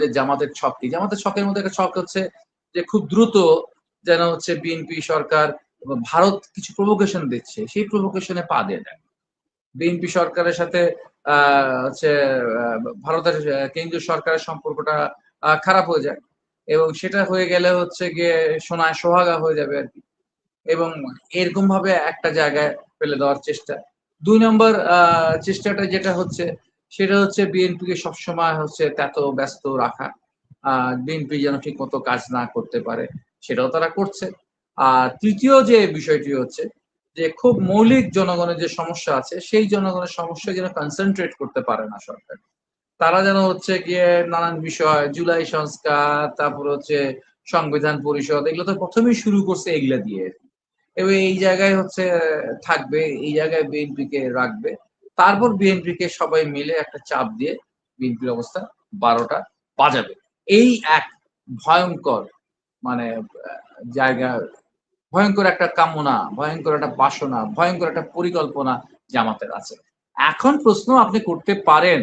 যে জামাতের ছক কি, জামাতের ছকের মধ্যে একটা ছক হচ্ছে যে খুব দ্রুত যেন হচ্ছে বিএনপি সরকার ভারত কিছু প্রভোকেশন দিচ্ছে, সেই প্রভোকেশনে পা দিয়ে দেয়। বিএনপি সরকারের সাথে হচ্ছে ভারতের কেন্দ্রীয় সরকারের সম্পর্কটা খারাপ হয়ে যায় এবং সেটা হয়ে গেলে হচ্ছে গিয়ে সোনায় সোহাগা হয়ে যাবে আর কি। এবং এরকম ভাবে একটা জায়গায় ফেলে দেওয়ার চেষ্টা। ২ নম্বর চেষ্টাটা যেটা হচ্ছে সেটা হচ্ছে বিএনপিকে সবসময় হচ্ছে এত ব্যস্ত রাখা। বিএনপি যেন ঠিকমতো কাজ না করতে পারে সেটাও তারা করছে। আর তৃতীয় যে বিষয়টি হচ্ছে যে খুব মৌলিক জনগণের যে সমস্যা আছে সেই জনগণের সমস্যা যেন কনসেনট্রেট করতে পারে না সরকার। তারা যেন হচ্ছে গিয়ে নানান বিষয় জুলাই সংস্কার, তারপর হচ্ছে সংবিধান পরিষদ, এগুলো তো ১ম এই শুরু করছে এগুলা দিয়ে। এবং এই জায়গায় হচ্ছে থাকবে, এই জায়গায় বিএনপিকে রাখবে। তারপর বিএনপিকে সবাই মিলে একটা চাপ দিয়ে বিএনপির অবস্থা ১২টা বাজাবে। এই এক ভয়ংকর মানে জায়গা, ভয়ংকর একটা কামনা, ভয়ংকর একটা বাসনা, ভয়ংকর একটা পরিকল্পনা জামাতের আছে। এখন প্রশ্ন আপনি করতে পারেন,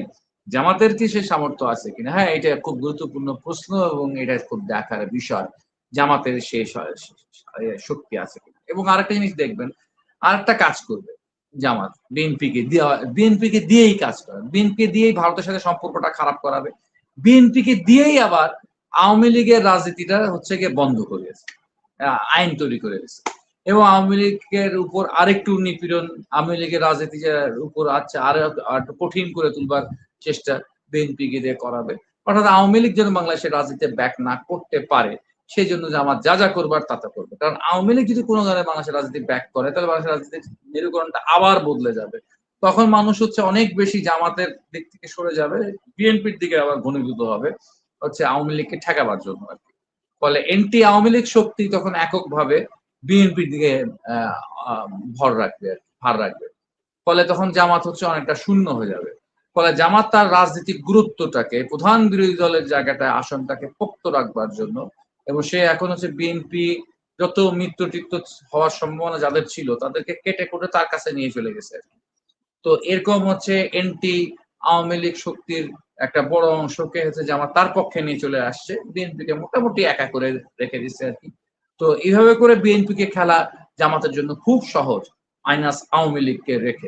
জামাতের কি সে সামর্থ্য আছে কিনা? হ্যাঁ, এটা খুব গুরুত্বপূর্ণ প্রশ্ন এবং এটা খুব দেখার বিষয়। জামাতের সে শক্তি আছে কিনা? এবং আরেকটা জিনিস দেখবেন, আরেকটা কাজ করবে জামাত বিএনপিকে দিয়েই কাজ করাবে। বিএনপি দিয়েই ভারতের সাথে সম্পর্কটা খারাপ করাবে। বিএনপিকে দিয়েই আবার আওয়ামী লীগের রাজনীতিটা হচ্ছে গিয়ে বন্ধ করিয়েছে। আইন তৈরি করে দিয়েছে। এবং আওয়ামী লীগের উপর আরেকটু নিপীড়ন, আওয়ামী লীগের রাজনীতির উপর আচ্ছা আরো একটু কঠিন করে তুলবার চেষ্টা বিএনপিকে দিয়ে করাবে। অর্থাৎ আওয়ামী লীগ যেন বাংলাদেশের রাজনীতিতে ব্যাক না করতে পারে সেজন্য জামাত যা যা করবার তা তা করবে। কারণ আওয়ামী লীগ যদি কোনো ধরনের বাংলাদেশের রাজনীতি ব্যাক করে তাহলে বাংলাদেশের রাজনীতির মেরুকরণটা আবার বদলে যাবে। তখন মানুষ হচ্ছে অনেক বেশি জামাতের দিক থেকে সরে যাবে, বিএনপির দিকে আবার ঘনীভূত হবে হচ্ছে আওয়ামী লীগকে ঠেকাবার জন্য আরকি। ফলে এন্টি আওয়ামী লীগ শক্তি তখন এককভাবে বিএনপির দিকে ভর রাখবে আরকি, ভার রাখবে। ফলে তখন জামাত হচ্ছে অনেকটা শূন্য হয়ে যাবে। ফলে জামাত তার রাজনৈতিক গুরুত্বটাকে, প্রধান বিরোধী দলের জায়গাটায় আসনটাকে পোক্ত রাখবার জন্য এবং সে এখন হচ্ছে বিএনপি যত মিত্র-টিত্র হওয়ার সম্ভাবনা যাদের ছিল তাদেরকে কেটে কুটে তার কাছে নিয়ে চলে গেছে আরকি। তো এরকম হচ্ছে এন্টি আওয়ামী লীগ শক্তির একটা বড় অংশকে হচ্ছে জামাত তার পক্ষে নিয়ে চলে আসছে। বিএনপিকে মোটামুটি একা করে রেখে দিচ্ছে আরকি। তো এইভাবে করে বিএনপিকে খেলা জামাতের জন্য খুব সহজ, মাইনাস আওয়ামী লীগকে রেখে।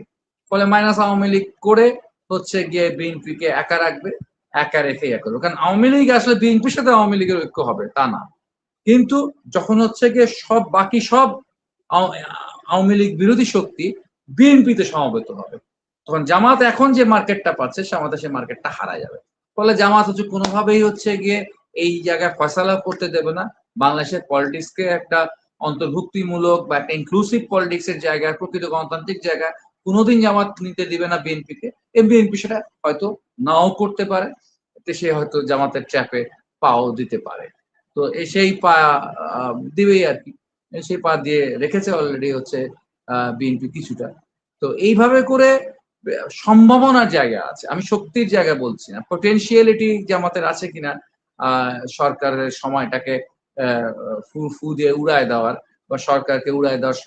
ফলে মাইনাস আওয়ামী লীগ করে হচ্ছে গিয়ে বিএনপিকে একা রাখবে, একা রেখে ইয়ে করবে। কারণ আওয়ামী লীগ আসলে বিএনপির সাথে আওয়ামী লীগের ঐক্য হবে তা না। কিন্তু যখন হচ্ছে গিয়ে বাকি সব আওয়ামী লীগ বিরোধী শক্তি বিএনপিতে সমবেত হবে, তখন জামাত এখন যে মার্কেটটা পাচ্ছে জামাত সেই মার্কেটটা হারায় যাবে। ফলে জামাত হচ্ছে কোনোভাবেই হচ্ছে গিয়ে এই জায়গায় ফয়সালা করতে দেবে না। বাংলাদেশের পলিটিক্সকে একটা অন্তর্ভুক্তিমূলক বা একটা ইনক্লুসিভ পলিটিক্স এর জায়গায়, প্রকৃত গণতান্ত্রিক জায়গায় কোনোদিন জামাত নিতে দিবে না বিএনপিকে। এবং বিএনপি সেটা হয়তো নাও করতে পারে। এতে সে হয়তো জামাতের ট্র্যাপে পাও দিতে পারে। তো সেই পা দিবেই আরকি। সেই পা দিয়ে রেখেছে অলরেডি হচ্ছে বিএনপি কিছুটা। তো এইভাবে করে সম্ভাবনার জায়গা আছে। আমি শক্তির জায়গা বলছি না। potentiality জামাতের আছে কিনা সরকারের সময়টাকে ফু দিয়ে উড়ায় দেওয়ার বা সরকারকে উড়ায় দেওয়ার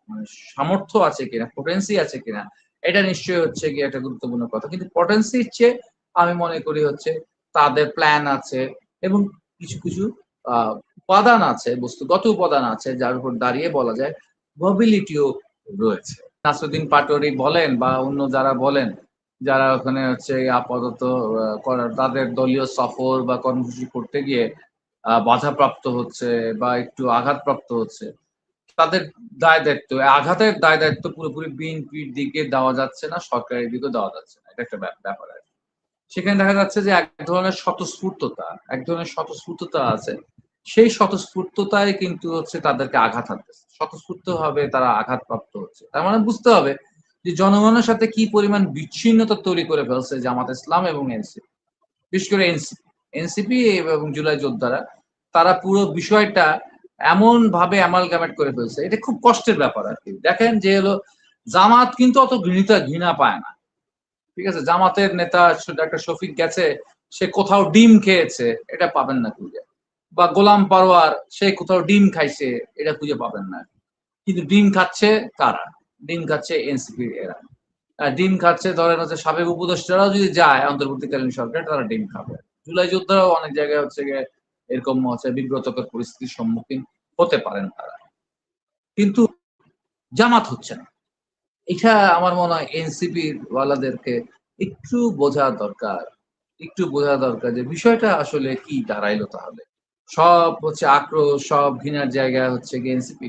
মানে সামর্থ্য আছে কিনা, potency আছে কিনা, এটা নিশ্চয়ই হচ্ছে গিয়ে একটা গুরুত্বপূর্ণ কথা। কিন্তু potency র চেয়ে আমি মনে করি হচ্ছে তাদের প্ল্যান আছে এবং কিছু আ উপাদান আছে, বস্তুগত উপাদান আছে যার উপর দাঁড়িয়ে বলা যায় probability ও রয়েছে। নাসরুদ্দিন পাটোয়ারি বলেন বা অন্য যারা বলেন, যারা ওখানে হচ্ছে আপাতত তাদের দলীয় সফর বা কর্মসূচি করতে গিয়ে বাধাপ্রাপ্ত হচ্ছে বা একটু আঘাতপ্রাপ্ত হচ্ছে। তাদের দায়-দায়িত্ব, আঘাতের দায়-দায়িত্ব পুরোপুরি বিএনপির দিকে দেওয়া যাচ্ছে না, সরকারের দিকেও দেওয়া যাচ্ছে না। এটা একটা ব্যাপার আরকি। সেখানে দেখা যাচ্ছে যে এক ধরনের স্বতঃস্ফূর্ততা আছে। সেই স্বতঃস্ফূর্ততায় কিন্তু হচ্ছে তাদেরকে আঘাত হানতেছে। স্বতঃস্ফূর্তভাবে তারা আঘাতপ্রাপ্ত হচ্ছে। তার মানে বুঝতে হবে যে জনগণের সাথে কি পরিমাণ বিচ্ছিন্নতা তৈরি করে ফেলছে জামাত ইসলাম এবং এনসিপি। বিশেষ করে এনসিপি এবং জুলাই যোদ্ধারা তারা পুরো বিষয়টা এমনভাবে অ্যামালগামেট করে ফেলছে। এটা খুব কষ্টের ব্যাপার আরকি। দেখেন যে হলো জামাত কিন্তু অত ঘৃণা পায় না। ঠিক আছে? জামাতের নেতা ডাক্তার শফিক গেছে, সে কোথাও ডিম খেয়েছে, এটা পাবেন না খুঁজে। বা গোলাম পারোয়ার সে কোথাও ডিম খাইছে, এটা খুঁজে পাবেন না। কিন্তু ডিম খাচ্ছে কারা? ডিম খাচ্ছে এনসিপির এরা। ডিম খাচ্ছে ধরেন হচ্ছে সাবেক উপদেষ্টারাও যদি যায় অন্তর্বর্তীকালীন সরকার তারা ডিম খাবে। জুলাই যোদ্ধারাও অনেক জায়গায় হচ্ছে গিয়ে এরকম হচ্ছে বিব্রতকর পরিস্থিতির সম্মুখীন হতে পারেন তারা, কিন্তু জামাত হচ্ছে না। এটা আমার মনে হয় এনসিপির ওয়ালাদেরকে একটু বোঝা দরকার, একটু বোঝা দরকার যে বিষয়টা আসলে কি দাঁড়াইলো তাহলে। সব হচ্ছে আক্রোশ, সব ঘৃণার জায়গায় হচ্ছে গিয়ে এনসিপি